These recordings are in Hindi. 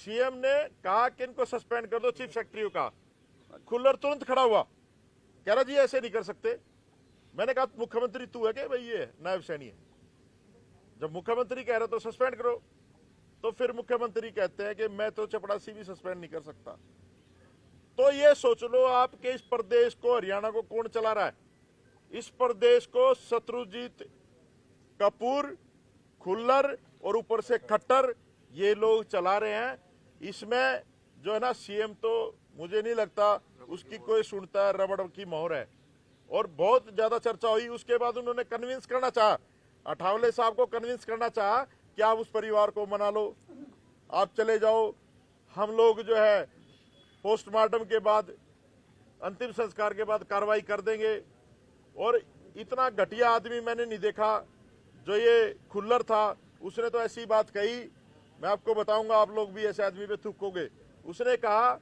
सीएम ने कहा कि इनको सस्पेंड कर दो, चीफ सेक्रेटरी का। खुल्लर तुरंत खड़ा हुआ, कह रहा जी ऐसे नहीं कर सकते। मैंने कहा मुख्यमंत्री तू है क्या भाई, ये नायब सैनी है, जब मुख्यमंत्री कह रहे तो सस्पेंड करो। तो फिर मुख्यमंत्री कहते हैं कि मैं तो चपड़ासी भी सस्पेंड नहीं कर सकता। तो ये सोच लो आप कि इस प्रदेश को, हरियाणा को कौन चला रहा है? इस प्रदेश को शत्रुजीत कपूर, खुल्लर और ऊपर से खट्टर, ये लोग चला रहे हैं। इसमें जो है ना, सीएम तो मुझे नहीं लगता उसकी कोई सुनता है, रबड़ की मोहर है। और बहुत ज्यादा चर्चा हुई, उसके बाद उन्होंने कन्विंस करना चाहा, अठावले साहब को कन्विंस करना चाहा कि आप उस परिवार को मना लो, आप चले जाओ, हम लोग जो है पोस्टमार्टम के बाद, अंतिम संस्कार के बाद कार्रवाई कर देंगे। और इतना घटिया आदमी मैंने नहीं देखा। जो ये खुल्लर था उसने तो ऐसी बात कही, मैं आपको बताऊंगा, आप लोग भी ऐसे आदमी पे थूकोगे। उसने कहा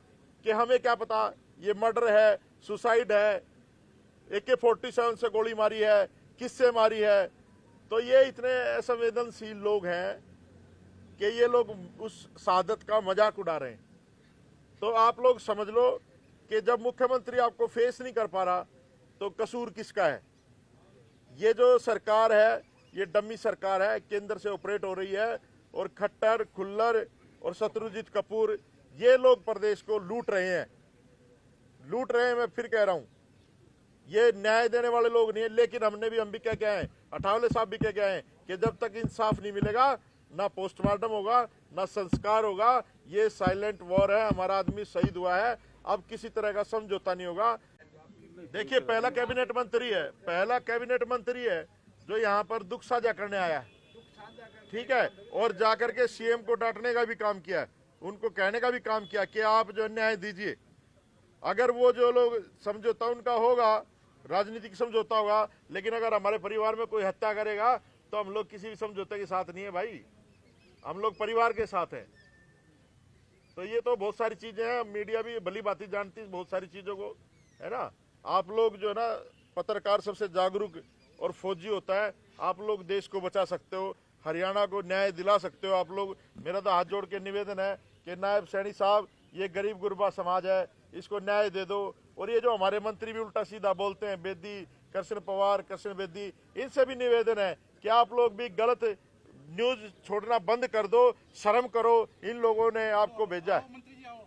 कि हमें क्या पता ये मर्डर है, सुसाइड है, AK-47 से गोली मारी है, किससे मारी है। तो ये इतने असंवेदनशील लोग हैं कि ये लोग उस शहादत का मजाक उड़ा रहे हैं। तो आप लोग समझ लो कि जब मुख्यमंत्री आपको फेस नहीं कर पा रहा तो कसूर किसका है? ये जो सरकार है ये डमी सरकार है, केंद्र से ऑपरेट हो रही है। और खट्टर, खुल्लर और शत्रुजीत कपूर, ये लोग प्रदेश को लूट रहे हैं, लूट रहे हैं। मैं फिर कह रहा हूं, ये न्याय देने वाले लोग नहीं है। लेकिन हम भी क्या क्या है, अठावले साहब भी क्या है कि जब तक इंसाफ नहीं मिलेगा, ना पोस्टमार्टम होगा, ना संस्कार होगा। ये साइलेंट वॉर है, हमारा आदमी शहीद हुआ है, अब किसी तरह का समझौता नहीं होगा। देखिए, पहला कैबिनेट मंत्री है जो यहाँ पर दुख साझा करने आया है, ठीक है, और जाकर के सीएम को डांटने का भी काम किया है, उनको कहने का भी काम किया कि आप जो न्याय दीजिए। अगर वो जो लोग समझौता उनका होगा, राजनीतिक समझौता होगा, लेकिन अगर हमारे परिवार में कोई हत्या करेगा तो हम लोग किसी भी समझौते के साथ नहीं है भाई, हम लोग परिवार के साथ हैं। तो ये तो बहुत सारी चीजें हैं, मीडिया भी भली भांति जानती है बहुत सारी चीजों को, है ना। आप लोग जो है ना, पत्रकार सबसे जागरूक और फौजी होता है, आप लोग देश को बचा सकते हो, हरियाणा को न्याय दिला सकते हो आप लोग। मेरा तो हाथ जोड़ के निवेदन है कि नायब सैनी साहब, ये गरीब गुरबा समाज है, इसको न्याय दे दो। और ये जो हमारे मंत्री भी उल्टा सीधा बोलते हैं, बेदी, कृष्ण पवार, कृष्ण बेदी, इनसे भी निवेदन है कि आप लोग भी गलत न्यूज छोड़ना बंद कर दो, शर्म करो, इन लोगों ने आपको भेजा है।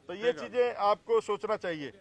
तो ये चीजें आपको सोचना चाहिए।